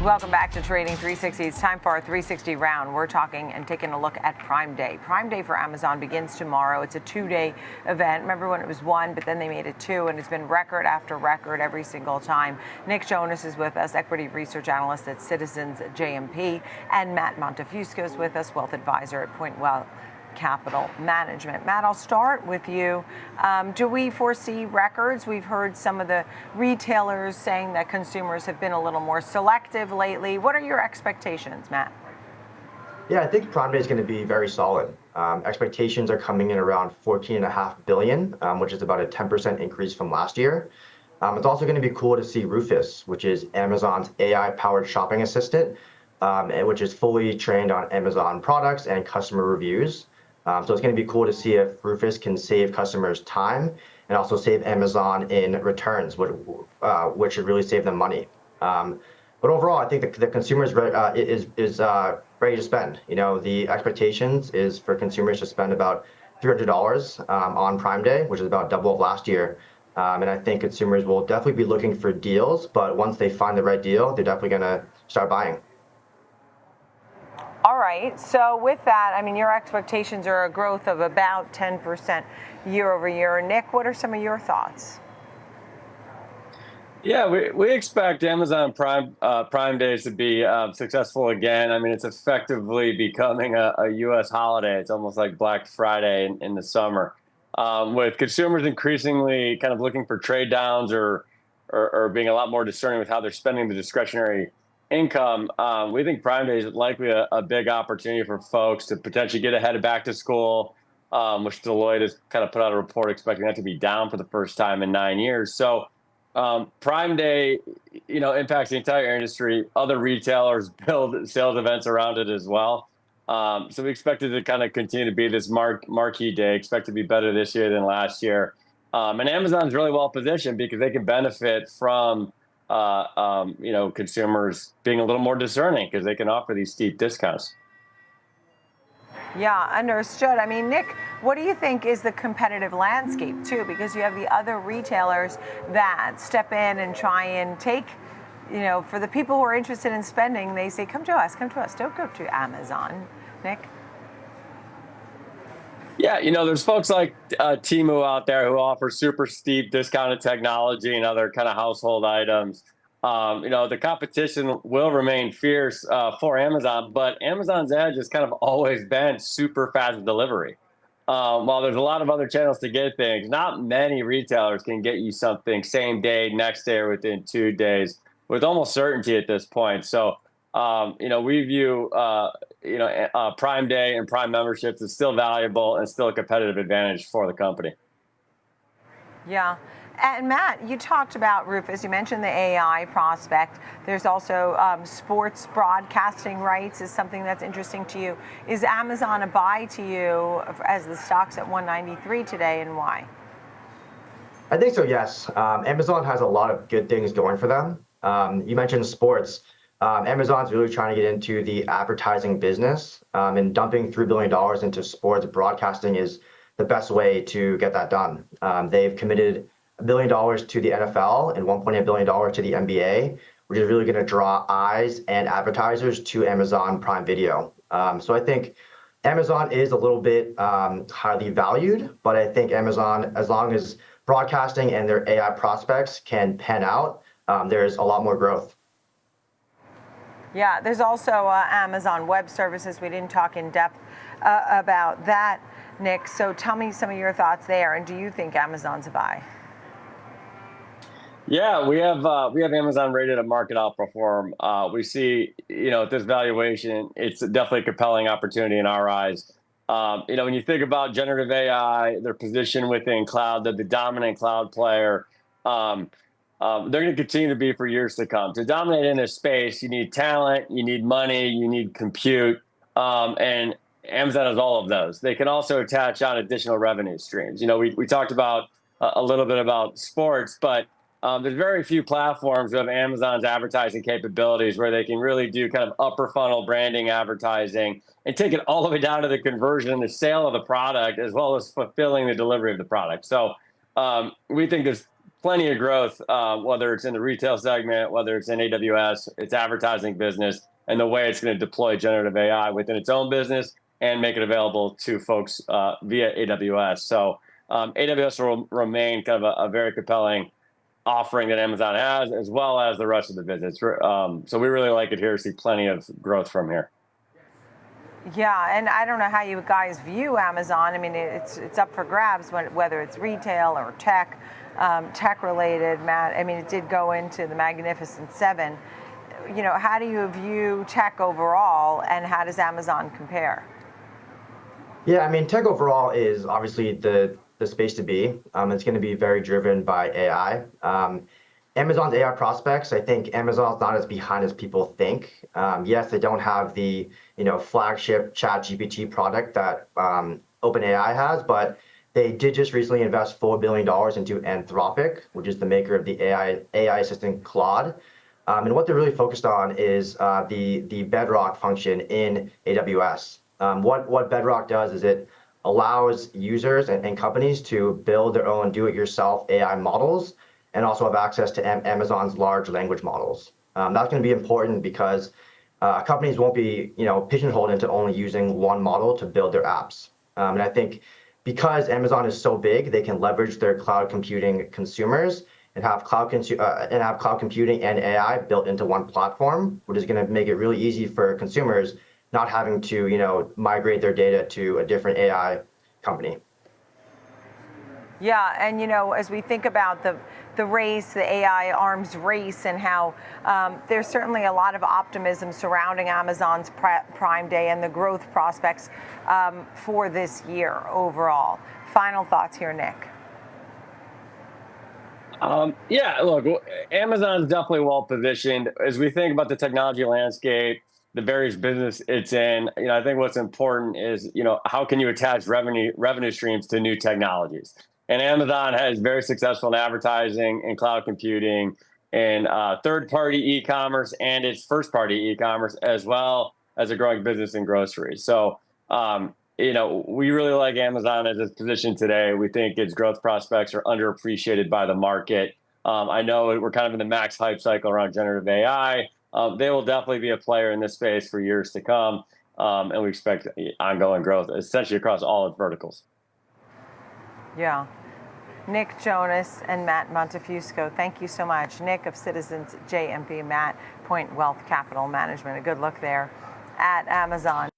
Welcome back to Trading 360. It's time for our 360 round. We're talking and taking a look at Prime Day. Prime Day for Amazon begins tomorrow. It's a 2-day event. Remember when it was 1, but then they made it 2, and it's been record after record every single time. Nick Jonas is with us, equity research analyst at Citizens JMP, and Matt Montefusco is with us, wealth advisor at Point Wealth Capital Management. Matt, I'll start with you. Do we foresee records? We've heard some of the retailers saying that consumers have been a little more selective lately. What are your expectations, Matt? Yeah, I think Prime Day is going to be very solid. Expectations are coming in around 14.5 billion, which is about a 10% increase from last year. It's also going to be cool to see Rufus, which is Amazon's AI-powered shopping assistant, which is fully trained on Amazon products and customer reviews. So it's going to be cool to see if Rufus can save customers time and also save Amazon in returns, which should really save them money. But overall, I think the consumer is ready to spend. You know, the expectations is for consumers to spend about $300 on Prime Day, which is about double of last year. And I think consumers will definitely be looking for deals, but once they find the right deal, they're definitely going to start buying. All right, so with that, I mean, your expectations are a growth of about 10% year over year. Nick, what are some of your thoughts? Yeah, we expect Amazon Prime Days to be successful again. I mean, it's effectively becoming a U.S. holiday. It's almost like Black Friday in the summer, with consumers increasingly kind of looking for trade downs or being a lot more discerning with how they're spending the discretionary income. We think Prime Day is likely a big opportunity for folks to potentially get ahead of back to school, which Deloitte has kind of put out a report expecting that to be down for the first time in 9 years. So Prime Day, impacts the entire industry. Other retailers build sales events around it as well. So we expect it to kind of continue to be this marquee day. Expect to be better this year than last year. And Amazon's really well positioned because they can benefit from consumers being a little more discerning because they can offer these steep discounts. Yeah, understood. I mean, Nick, what do you think is the competitive landscape too? Because you have the other retailers that step in and try and take, for the people who are interested in spending, they say, come to us, don't go to Amazon. Nick? Yeah, there's folks like Temu out there who offer super steep discounted technology and other kind of household items. The competition will remain fierce for Amazon, but Amazon's edge has kind of always been super fast delivery. While there's a lot of other channels to get things, not many retailers can get you something same day, next day, or within 2 days with almost certainty at this point. So, we view, Prime Day and Prime memberships is still valuable and still a competitive advantage for the company. Yeah. And Matt, you talked about Rufus. You mentioned the AI prospect. There's also sports broadcasting rights is something that's interesting to you. Is Amazon a buy to you as the stock's at 193 today, and why? I think so, yes. Amazon has a lot of good things going for them. You mentioned sports. Amazon's really trying to get into the advertising business, and dumping $3 billion into sports broadcasting is the best way to get that done. They've committed $1 billion to the NFL and $1.8 billion to the NBA, which is really going to draw eyes and advertisers to Amazon Prime Video. So I think Amazon is a little bit highly valued, but I think Amazon, as long as broadcasting and their AI prospects can pan out, there's a lot more growth. Yeah, there's also Amazon Web Services. We didn't talk in depth about that, Nick. So tell me some of your thoughts there. And do you think Amazon's a buy? Yeah, we have Amazon rated a market outperform. We see, at this valuation, it's definitely a compelling opportunity in our eyes. When you think about generative AI, their position within cloud, they're the dominant cloud player. They're going to continue to be for years to come. To dominate in this space, you need talent, you need money, you need compute, and Amazon has all of those. They can also attach on additional revenue streams. We talked about a little bit about sports, but there's very few platforms who have Amazon's advertising capabilities where they can really do kind of upper funnel branding advertising and take it all the way down to the conversion and the sale of the product, as well as fulfilling the delivery of the product. So we think there's plenty of growth, whether it's in the retail segment, whether it's in AWS, its advertising business, and the way it's going to deploy generative AI within its own business and make it available to folks via AWS. So AWS will remain kind of a very compelling offering that Amazon has, as well as the rest of the business. So we really like it here. See plenty of growth from here. Yeah, and I don't know how you guys view Amazon. I mean, it's up for grabs whether it's retail or tech, tech related. Matt, I mean, it did go into the Magnificent Seven. You know, how do you view tech overall, and how does Amazon compare? Yeah, I mean, tech overall is obviously the space to be. It's going to be very driven by AI. Amazon's AI prospects, I think Amazon's not as behind as people think. Yes, they don't have the flagship Chat GPT product that OpenAI has, but they did just recently invest $4 billion into Anthropic, which is the maker of the AI assistant Claude. And what they're really focused on is the Bedrock function in AWS. What Bedrock does is it allows users and companies to build their own do-it-yourself AI models and also have access to Amazon's large language models. That's going to be important because companies won't be pigeonholed into only using one model to build their apps. And I think because Amazon is so big, they can leverage their cloud computing consumers and have cloud computing and AI built into one platform, which is going to make it really easy for consumers not having to migrate their data to a different AI company. Yeah, and as we think about the race, the AI arms race, and how there's certainly a lot of optimism surrounding Amazon's Prime Day and the growth prospects for this year overall. Final thoughts here, Nick. Yeah, look, Amazon's definitely well positioned as we think about the technology landscape, the various business it's in. I think what's important is how can you attach revenue streams to new technologies? And Amazon is very successful in advertising and cloud computing and third-party e-commerce and its first-party e-commerce, as well as a growing business in groceries. So we really like Amazon as its position today. We think its growth prospects are underappreciated by the market. I know we're kind of in the max hype cycle around generative AI. They will definitely be a player in this space for years to come, and we expect ongoing growth essentially across all its verticals. Yeah. Nick Jonas and Matt Montefusco, thank you so much. Nick of Citizens JMP, Matt, Point Wealth Capital Management. A good look there at Amazon.